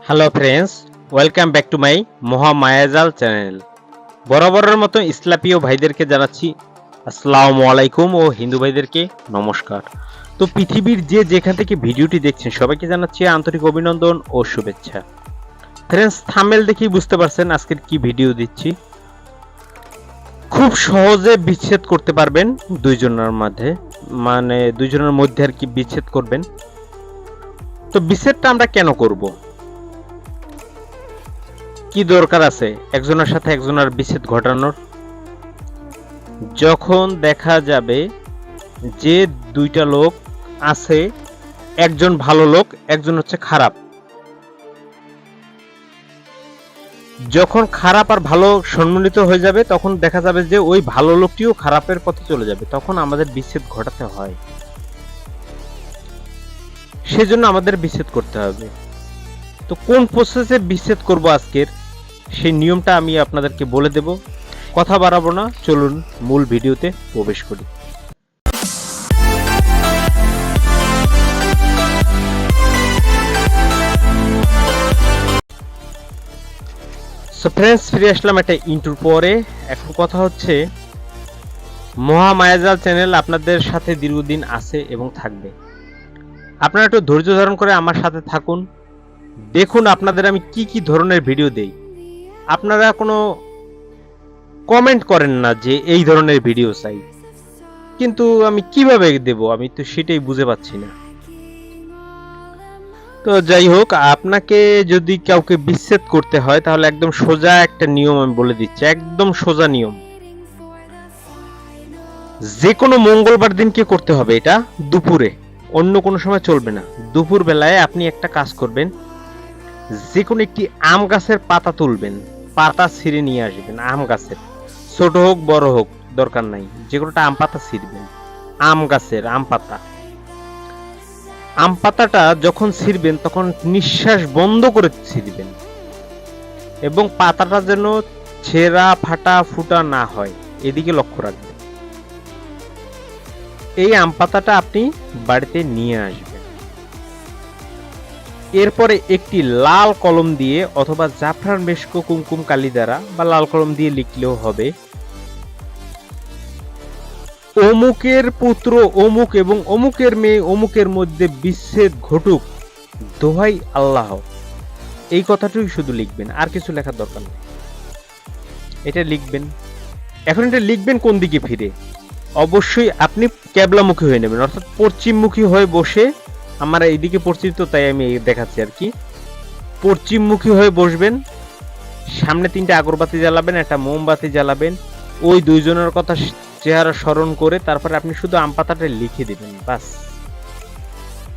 Hello friends, welcome back to my Mahamayajal channel. বরাবরের মতো ইসলামীয় ভাইদেরকে জানাচ্ছি আসসালামু আলাইকুম ও হিন্দু ভাইদেরকে নমস্কার। তো পৃথিবীর যে যেখান থেকে ভিডিওটি দেখছেন সবাইকে জানাচ্ছি আন্তরিক অভিনন্দন ও শুভেচ্ছা। ফ্রেন্ডস, থাম্বনেল দেখেই বুঝতে পারছেন আজকের কি ভিডিও দিচ্ছি। খুব সহজে বিচ্ছেদ করতে পারবেন দুইজনের মধ্যে আর কি বিচ্ছেদ করবেন। তো বিচ্ছেদটা আমরা কেন করব, কি দরকার আছে একজনের সাথে একজনের বিচ্ছেদ ঘটানোর? যখন দেখা যাবে যে দুইটা লোক আছে, একজন ভালো লোক একজন হচ্ছে খারাপ, যখন খারাপ আর ভালো সম্মিলিত হয়ে যাবে তখন দেখা যাবে যে ওই ভালো লোকটিও খারাপের পথে চলে যাবে, তখন আমাদের বিচ্ছেদ ঘটাতে হয়। সেজন্য আমাদের বিচ্ছেদ করতে হবে। তো কোন প্রসেসে বিচ্ছেদ করব আজকের সেই নিয়মটা আমি আপনাদেরকে বলে দেব। কথা বাড়াবো না, চলুন মূল ভিডিওতে প্রবেশ করি। সো ফ্রেন্ডস, ফিরে আসলাম একটা ইন্টুর পরে। এখন কথা হচ্ছে, মহামায়াজাল চ্যানেল আপনাদের সাথে দীর্ঘদিন আছে এবং থাকবে। আপনারা একটু ধৈর্য ধারণ করে আমার সাথে থাকুন, দেখুন আপনাদের আমি কি কি ধরনের ভিডিও দেই। আপনারা কোনো কমেন্ট করেন না যে এই ধরনের ভিডিও চাই, কিন্তু আমি কিভাবে দেব আমি তো সেটাই বুঝে পাচ্ছি না। তো যাই হোক, আপনাকে যদি কাউকে বিচ্ছেদ করতে হয় তাহলে একদম সোজা একটা নিয়ম আমি বলে দিচ্ছি, একদম সোজা নিয়ম। যে কোনো মঙ্গলবার দিনকে করতে হবে এটা দুপুরে, অন্য কোনো সময় চলবে না। দুপুর বেলায় আপনি একটা কাজ করবেন, যে কোনো একটি আম গাছের পাতা তুলবেন, পাতা ছিঁড়ে নিয়ে আসবেন। আম গাছের, ছোট হোক বড় হোক দরকার নাই, যে কোনোটা আম পাতা ছিঁড়বেন। আম গাছের আম পাতা, আম পাতাটা যখন ছিঁড়বেন তখন নিঃশ্বাস বন্ধ করে ছিঁড়বেন এবং পাতাটা যেন ছেঁড়া ফাটা ফুটা না হয় এদিকে লক্ষ্য রাখবেন। এই আম পাতাটা আপনি বাড়িতে নিয়ে আসবেন। এরপরে একটি লাল কলম দিয়ে অথবা জাফরান মেশক কুমকুম কালি দ্বারা বা লাল কলম দিয়ে লিখলেও হবে, অমুকের পুত্র অমুক এবং অমুকের মেয়ে অমুকের মধ্যে বিচ্ছেদ ঘটুক, দোহাই আল্লাহ। এই কথাটুই শুধু লিখবেন, আর কিছু লেখার দরকার নেই। এটা লিখবেন। এখন এটা লিখবেন কোন দিকে ফিরে? অবশ্যই আপনি ক্যাবলামুখী হয়ে নেবেন, অর্থাৎ পশ্চিমমুখী হয়ে বসে। আমার এইদিকে পশ্চিম তো, তাই আমি দেখাচ্ছি আর কি। পশ্চিমমুখী হয়ে বসবেন, সামনে 3টে আগরবাতি জ্বালাবেন, একটা মোমবাতি জ্বালাবেন। ওই দুইজনের কথা চেহারা স্মরণ করে তারপরে আপনি শুধু আম পাতাটা লিখে দিবেন, বাস।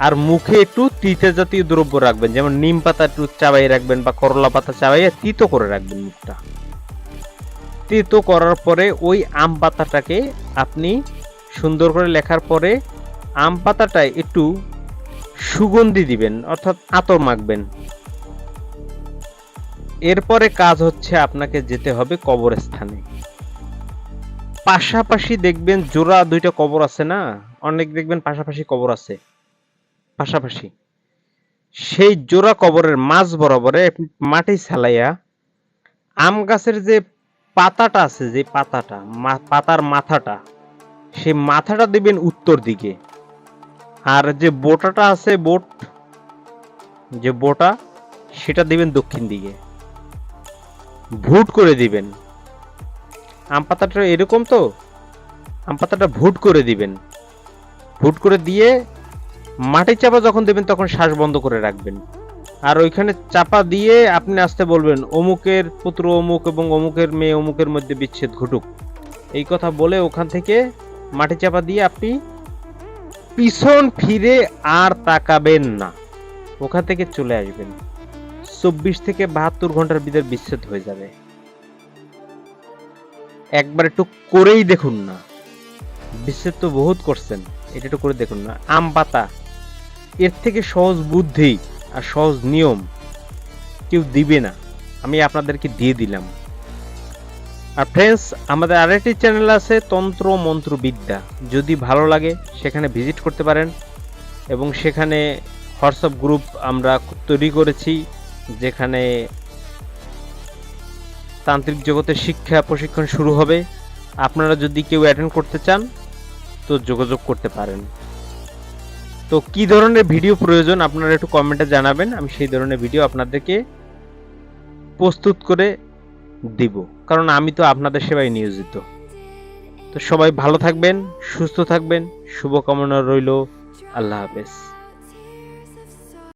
আর মুখে একটু তিতা জাতীয় দ্রব্য রাখবেন, যেমন নিম পাতা একটু চাবাই রাখবেন বা করলা পাতা চাবাইয়ে তিতো করে রাখবেন মুখটা। তিতো করার পরে ওই আম পাতাটাকে আপনি সুন্দর করে লেখার পরে আম পাতাটায় একটু সুগন্ধি দিবেন, অর্থাৎ আতর মাখবেন। এরপরে কাজ হচ্ছে আপনাকে যেতে হবে কবরস্থানে। পাশাপাশি দেখবেন জোড়া 2টা কবর আছে না, অনেক দেখবেন পাশাপাশি কবর আছে, পাশাপাশি সেই জোড়া কবরের মাঝ বরাবরে মাটি ছালাইয়া আম গাছের যে পাতাটা আছে, যে পাতাটা পাতার মাথাটা, সেই মাথাটা দিবেন উত্তর দিকে, আর যে বোটাটা আছে যে বোটা সেটা দিবেন দক্ষিণ দিকে। ভুট করে দিবেন। আম পাতাটা এরকম তো, আম পাতাটা ভুট করে দিবেন। ভুট করে দিয়ে মাটি চাপা যখন দেবেন তখন শ্বাস বন্ধ করে রাখবেন, আর ওইখানে চাপা দিয়ে আপনি আসতে বলবেন, অমুকের পুত্র অমুক এবং অমুকের মেয়ে অমুকের মধ্যে বিচ্ছেদ ঘটুক। এই কথা বলে ওখান থেকে মাটি চাপা দিয়ে আপনি পিছন ফিরে আর তাকাবেন না, ওখান থেকে চলে আসবেন। 24 থেকে 72 ঘন্টার ভিতরে বিচ্ছেদ হয়ে যাবে। একবার একটু করেই দেখুন না, বিচ্ছেদ তো বহুত করছেন, এটা একটু করে দেখুন না। আম পাতা, এর থেকে সহজ বুদ্ধি আর সহজ নিয়ম কেউ দিবে না, আমি আপনাদেরকে দিয়ে দিলাম। আর ফ্রেন্ডস, আমাদের আরেকটি চ্যানেল আছে তন্ত্র মন্ত্র বিদ্যা, যদি ভালো লাগে সেখানে ভিজিট করতে পারেন। এবং সেখানে হোয়াটসঅ্যাপ গ্রুপ আমরা তৈরি করেছি, যেখানে তান্ত্রিক জগতের শিক্ষা প্রশিক্ষণ শুরু হবে। আপনারা যদি কেউ অ্যাটেন্ড করতে চান তো যোগাযোগ করতে পারেন। তো কি ধরনের ভিডিও প্রয়োজন আপনারা একটু কমেন্টে জানাবেন, আমি সেই ধরনের ভিডিও আপনাদেরকে প্রস্তুত করে দিব, কারণ আমি তো আপনাদের সেবায় নিয়োজিত। তো সবাই ভালো থাকবেন, সুস্থ থাকবেন, শুভকামনা রইল। আল্লাহ হাফেজ।